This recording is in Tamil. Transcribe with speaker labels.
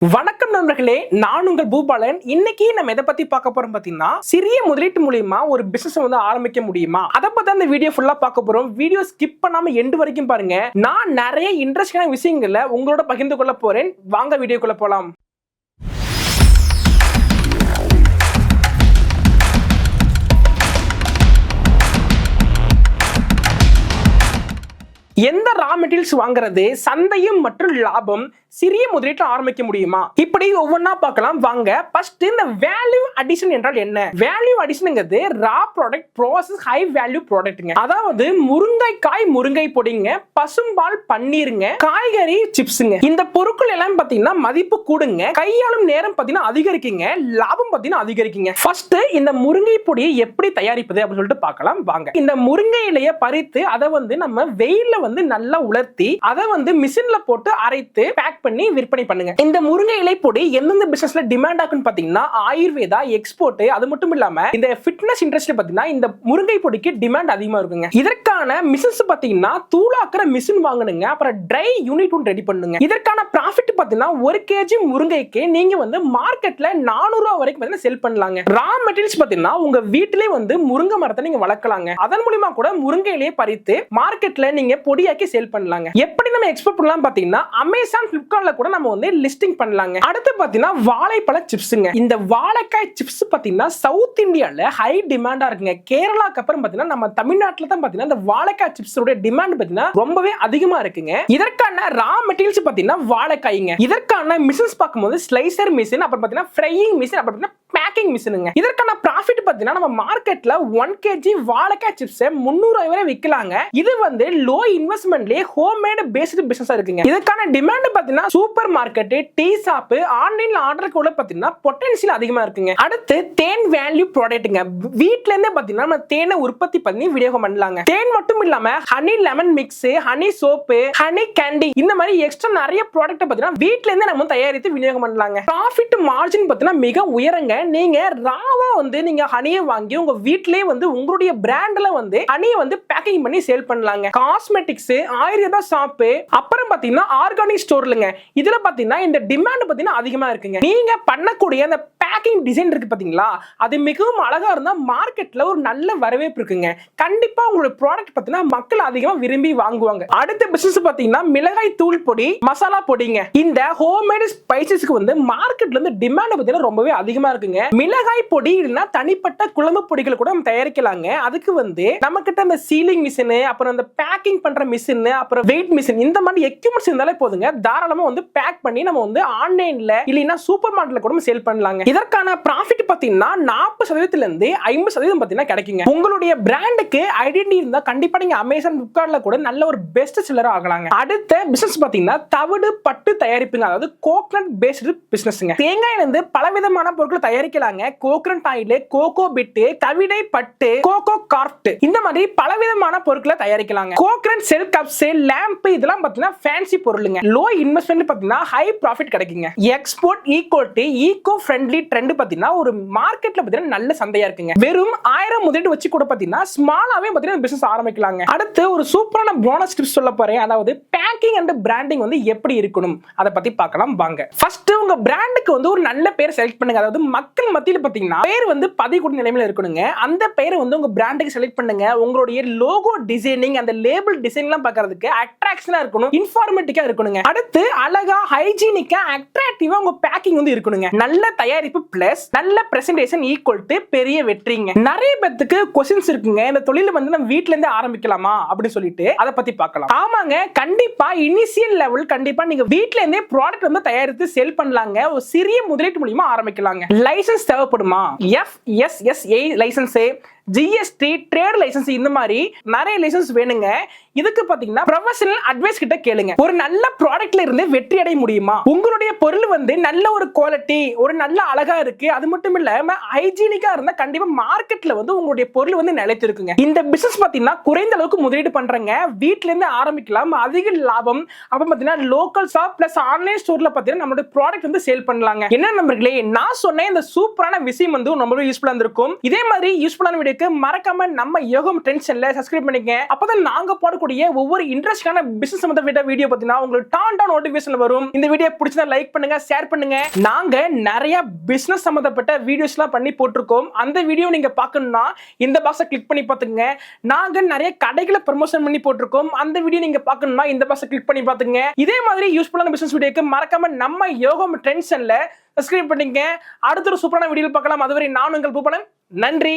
Speaker 1: வணக்கம் நண்பர்களே, நான் உங்கள் பூபாலன். இன்னைக்கு நம்ம எதை பத்தி பார்க்க போறோம் பாத்தீங்கன்னா, சிறிய முதலீட்டு மூலியமா ஒரு பிசினஸ் வந்து ஆரம்பிக்க முடியுமா, அதை பத்தி அந்த வீடியோ ஃபுல்லா பார்க்க போறோம். வீடியோ ஸ்கிப் பண்ணாம எண்டு வரைக்கும் பாருங்க. நான் நிறைய இன்ட்ரெஸ்டிங்கான விஷயங்களை உங்களோட பகிர்ந்து கொள்ள போறேன். வாங்க வீடியோக்குள்ள போலாம். எந்த ரா மெட்டீரியல்ஸ் வாங்குறது, சந்தையும் மற்றும் லாபம், சிறிய முதலீட்டு ஆரம்பிக்க முடியுமா, இப்படி ஒவ்வொன்னா பார்க்கலாம் வாங்க. ஃபர்ஸ்ட் இந்த வேல்யூ அடிஷன் என்றால் என்ன? வேல்யூ அடிஷன்ங்கிறது ரா ப்ராடக்ட் ப்ராசஸ் ஹை வேல்யூ ப்ராடக்ட்ங்க. அதாவது முருங்கைக்காய் முருங்கை பொடிங்க, பசும்பால் பன்னீருங்க, காய்கறி சிப்ஸ்ங்க. இந்த பொருட்கள் எல்லாம் பாத்தீங்கன்னா மதிப்பு கூடுங்க, கையாளும் நேரம் பாத்தீங்கன்னா அதிகரிக்குங்க, லாபம் பாத்தீங்கன்னா அதிகரிக்குங்க. ஃபர்ஸ்ட் இந்த முருங்கை பொடியை எப்படி தயாரிப்பது அப்படின்னு சொல்லிட்டு பார்க்கலாம் வாங்க. இந்த முருங்கை இலையை பறித்து அதை வந்து நம்ம வெயில்ல வந்து நல்லா உலர்த்தி அதை வந்து மிஷின்ல போட்டு அரைத்து பேக் பண்ணி விற்பனை பண்ணுங்க. இந்த முருங்கை இலை பொடி எந்தெந்த பிசினஸ்ல டிமாண்ட் ஆகுன்னு பாத்தீங்கன்னா ஆயுர்வேதா, எக்ஸ்போர்ட், அது மட்டும் இல்லாம இந்த ஃபிட்னஸ் இண்டஸ்ட்ரி பாத்தீங்கன்னா இந்த முருங்கை பொடிக்கு டிமாண்ட் அதிகமா இருக்குங்க. இதற்கான மிஷின்ஸ் பாத்தீங்கன்னா தூளாக்குற மிஷின் வாங்கணுங்க, அப்புறம் ட்ரை யூனிட் ஒன்று ரெடி பண்ணுங்க. இதற்கான ப்ராஃபிட் பாத்தீங்கன்னா 1 kg முருங்கைக்கு நீங்க வந்து மார்க்கெட்ல 400 ரூபாய் வரைக்கும் பாத்தீங்கன்னா செல் பண்ணலாங்க. ரா மெட்டீரியல்ஸ் பாத்தீங்கன்னா உங்க வீட்டிலே வந்து முருங்கை மரத்தை நீங்க வளர்க்கலாங்க. அதன் மூலமா கூட முருங்கை இலையை பறித்து மார்க்கெட்ல நீங்க பொடியாக்கி சேல் பண்ணலாங்க. எப்படி நம்ம எக்ஸ்போர்ட் பண்ணலாம் பாத்தீங்கன்னா அமேசான், பிளிப்கார்ட்ல கூட நம்ம வந்து லிஸ்டிங் பண்ணலாங்க. அடுத்து பாத்தீங்கன்னா வாழைப்பழ சிப்ஸ்ங்க. இந்த வாழைக்காய் சிப்ஸ் பாத்தீங்கன்னா சவுத் இந்தியால ஹை டிமாண்டா இருக்குங்க. கேரளாக்கு அப்புறம் பாத்தீங்கன்னா நம்ம தமிழ்நாட்டுல தான் பாத்தீங்கன்னா இந்த வாழைக்காய் சிப்ஸ் உடைய டிமாண்ட் பாத்தீங்கன்னா ரொம்பவே அதிகமா இருக்குங்க. இதற்கான ரா மெட்டீரியல்ஸ் பாத்தீங்கன்னா வாழைக்காய்ங்க. இதற்கான மிஷின்ஸ் பார்க்கும்போது ஸ்லைசர் மிஷின், அப்புறம் பாத்தீங்கன்னா ஃப்ரையிங் மிஷின், அப்புறம் பேக்கிங் மிஷினுங்க. இதற்கான ப்ராஃபிட் பாத்தீங்கன்னா நம்ம மார்க்கெட்ல 1 kg வாழைக்காய் சிப்ஸ் 300 வரை விற்கலாங்க. இது வந்து லோ இன்வெஸ்ட்மென்ட்லயே ஹோம்மேட் பேஸ்டு பிசினஸா இருக்குங்க. இதற்கான டிமாண்ட் பாத்தீங்கன்னா சூப்பர் மார்க்கெட், டீ ஷாப், ஆன்லைன்ல ஆர்டர் கூட பாத்தீங்கன்னா பொட்டன்ஷியல் அதிகமா இருக்குங்க. அடுத்து தேன் வேல்யூ ப்ராடக்ட்ங்க. வீட்ல இருந்தே பாத்தீங்கன்னா நம்ம தேனை உற்பத்தி பண்ணி விநியோகம் பண்ணலாங்க. தேன் மட்டும் இல்லாம honey lemon mix, honey soap, honey candy, இந்த மாதிரி எக்ஸ்ட்ரா நிறைய ப்ராடக்ட் பாத்தீங்கன்னா வீட்ல இருந்தே நம்ம தயாரித்து விநியோகம் பண்ணலாங்க. ப்ராஃபிட் மார்ஜின் பாத்தீங்கன்னா மிக உயரங்க. நீங்க ராவா வந்து நீங்க ஹனியை வாங்கி உங்க வீட்லயே வந்து உங்களுடைய பிராண்ட்ல வந்து ஹனியை வந்து பேக்கிங் பண்ணி சேல் பண்ணலாங்க. காஸ்மெட்டிக்ஸ், ஆயுர்வேதா ஷாப், அப்புறம் பாத்தீங்கன்னா ஆர்கானிக் ஸ்டோர்லங்க. இதுல பாத்தீங்கன்னா இந்த டிமாண்ட் பாத்தீங்கன்னா அதிகமா இருக்குங்க. நீங்க பண்ணக்கூடிய அந்த பேக்கிங் டிசைன் இருக்கு பாத்தீங்களா, அது மிகவும் அழகா இருந்தா மார்க்கெட்ல ஒரு நல்ல வரவேற்பு இருக்குங்க. கண்டிப்பா உங்களுடைய ப்ராடக்ட் பாத்தீங்கன்னா மக்கள் அதிகமா விரும்பி வாங்குவாங்க. அடுத்த பிசினஸ் பாத்தீங்கன்னா மிளகாய் தூள் பொடி, மசாலா பொடிங்க. இந்த ஹோம்மேட் ஸ்பைசஸ்க்கு வந்து மார்க்கெட்ல இருந்து டிமாண்ட் பாத்தீங்கன்னா ரொம்பவே அதிகமா இருக்குங்க. மிளகாய் பொடி இல்லைன்னா தனிப்பட்ட குழம்பு பொடிகள் கூட நம்ம தயாரிக்கலாங்க. அதுக்கு வந்து நம்ம கிட்ட இந்த சீலிங் மிஷின், அப்புறம் இந்த பேக்கிங் பண்ற மிஷின், அப்புறம் வெயிட் மிஷின், இந்த மாதிரி எக்யூப்மெண்ட்ஸ் இருந்தாலே போதுங்க. தாராளமா வந்து பேக் பண்ணி நம்ம வந்து ஆன்லைன்ல இல்லைன்னா சூப்பர் மார்க்கெட்ல கூட சேல் பண்ணலாங்க. இதற்கான ப்ராஃபிட் பாத்தீங்கன்னா 40% இருந்து 50% பாத்தீங்கன்னா கிடைக்குங்க. உங்களுடைய பிராண்டுக்கு ஐடென்டிட்டி இருந்தா கண்டிப்பா நீங்க அமேசான், பிளிப்கார்ட்ல கூட நல்ல ஒரு பெஸ்ட் செல்லர் ஆகலாங்க. அடுத்த பிசினஸ் பாத்தீங்கன்னா தவிடு பட்டு தயாரிப்புங்க. அதாவது கோகனட் பேஸ்டு பிசினஸ்ங்க. தேங்காயில இருந்து பலவிதமான பொருட்களை தயாரிக்கலாங்க. கோகனட் ஆயில், கோகோ பிட், தவிடை பட்டு, கோகோ கார்ப்ட், இந்த மாதிரி பலவிதமான பொருட்களை தயாரிக்கலாங்க. கோகனட் செல் கப்ஸ், லேம்ப், இதெல்லாம் பாத்தீங்கன்னா ஃபேன்சி பொருளுங்க. லோ இன்வெஸ்ட்மென்ட் பாத்தீங்கன்னா ஹை ப்ராஃபிட் கிடைக்குங்க. Export equal to eco friendly trend பாத்தீங்கன்னா ஒரு மார்க்கெட்ல பாத்தீங்கன்னா நல்ல சந்தையா இருக்குங்க. வெறும் 1000 முதலீடு வச்சு கூட பாத்தீங்கன்னா ஸ்மாலாவே பாத்தீங்கன்னா பிசினஸ் ஆரம்பிக்கலாங்க. அடுத்து ஒரு சூப்பரான போனஸ் டிப்ஸ் சொல்ல போறேன். அதாவது பேக்கிங் அண்ட் பிராண்டிங் வந்து எப்படி இருக்கணும் அதை பத்தி பார்க்கலாம் வாங்க. ஃபர்ஸ்ட் உங்க பிராண்டுக்கு வந்து ஒரு நல்ல பேர் செலக்ட் பண்ணுங்க. அதாவது மக்கள் மத்தியில பாத்தீங்கன்னா பேர் வந்து பதிகூட நிலைமையில இருக்கணுங்க. அந்த பேரை வந்து உங்க பிராண்டுக்கு செலக்ட் பண்ணுங்க. உங்களுடைய லோகோ டிசைனிங், அந்த லேபிள் டிசைன்லாம் பார்க்கிறதுக்கு அட்ராக்ஷனா இருக்கணும், இன்ஃபார்மேட்டிக்கா இருக்கணுங்க. அடுத்து அழகா ஹைஜீனிக்கா அட்ராக்டிவா உங்க பேக்கிங் வந்து இருக்கணுங்க. நல்ல தயாரிப்பு பிளஸ் நல்ல பிரசன்டேஷன் ஈக்குவல் டு பெரிய வெற்றிங்க. நிறைய பேருக்கு क्वेश्चंस இருக்குங்க. இந்த தொழில வந்து நம்ம வீட்ல இருந்து ஆரம்பிக்கலாமா அப்படி சொல்லிட்டு அத பத்தி பார்க்கலாம். ஆமாங்க, கண்டிப்பா இனிஷியல் லெவல் கண்டிப்பா நீங்க வீட்ல இருந்தே ப்ராடக்ட் வந்து தயாரித்து செல் பண்ணலாங்க. ஒரு சிறிய முதலீட்டு மூலமா ஆரம்பிக்கலாங்க. லைசென்ஸ் தேவைப்படுமா? FSSAI license, GST, trade license, இந்த மாதிரி நிறைய லைசென்ஸ் வேணுங்க. இதுக்கு பாத்தீங்கன்னா ப்ரொஃபஷனல் அட்வைஸ் கிட்ட கேளுங்க. ஒரு நல்ல ப்ராடக்ட்ல இருந்து வெற்றி அடைய முடியுமா? உங்களுடைய பொருள் வந்து நல்ல ஒரு குவாலிட்டி, ஒரு நல்ல அழகா இருக்கு, அது மட்டும் இல்லாம ஹைஜீனிக்கா இருந்தா கண்டிப்பா மார்க்கெட்ல வந்து உங்களுடைய பொருள் வந்து நிலைத்து இருக்குங்க. இந்த பிசினஸ் பாத்தீங்கன்னா குறைந்த அளவுக்கு முதலீடு பண்றங்க. வீட்ல இருந்து ஆரம்பிக்கலாம், அதிக லாபம். அப்ப பாத்தீங்கன்னா லோக்கல் ஷாப் பிளஸ் ஆன்லைன் ஸ்டோர்ல பாத்தீங்கன்னா நம்மளுடைய ப்ராடக்ட் வந்து சேல் பண்ணலாங்க. என்ன நண்பர்களே, நான் சொன்ன இந்த சூப்பரான விஷயம் வந்து ரொம்ப யூஸ்ஃபுல்லா இருந்திருக்கும். இதே மாதிரி யூஸ்ஃபுல்லான வீடியோ வீடியோக்கு மறக்காம நம்ம யோகம் டென்ஷன்ல சப்ஸ்கிரைப் பண்ணிக்கங்க. அப்பதான் நாங்க போடக்கூடிய ஒவ்வொரு இன்ட்ரெஸ்டான பிசினஸ் சம்பந்தப்பட்ட வீடியோ பார்த்தீங்கன்னா உங்களுக்கு டான் நோட்டிபிகேஷன் வரும். இந்த வீடியோ பிடிச்சா லைக் பண்ணுங்க, ஷேர் பண்ணுங்க. நாங்க நிறைய பிசினஸ் சம்பந்தப்பட்ட வீடியோஸ்லாம் பண்ணி போட்டிருக்கோம். அந்த வீடியோ நீங்க பார்க்கணும்னா இந்த பாக்ஸை கிளிக் பண்ணி பார்த்துங்க. நாங்க நிறைய கடைகளை ப்ரமோஷன் பண்ணி போட்டிருக்கோம். அந்த வீடியோ நீங்க பார்க்கணும்னா இந்த பாக்ஸை கிளிக் பண்ணி பார்த்துங்க. இதே மாதிரி யூஸ்ஃபுல்லான பிசினஸ் வீடியோக்கு மறக்காம நம்ம யோகம் டென்ஷன்ல சப்ஸ்கிரைப் பண்ணிக்கங்க. அடுத்த ஒரு சூப்பரான வீடியோவில் பார்க்கலாம். அதுவரை நான் உங்கள் பூபனன். நன்றி.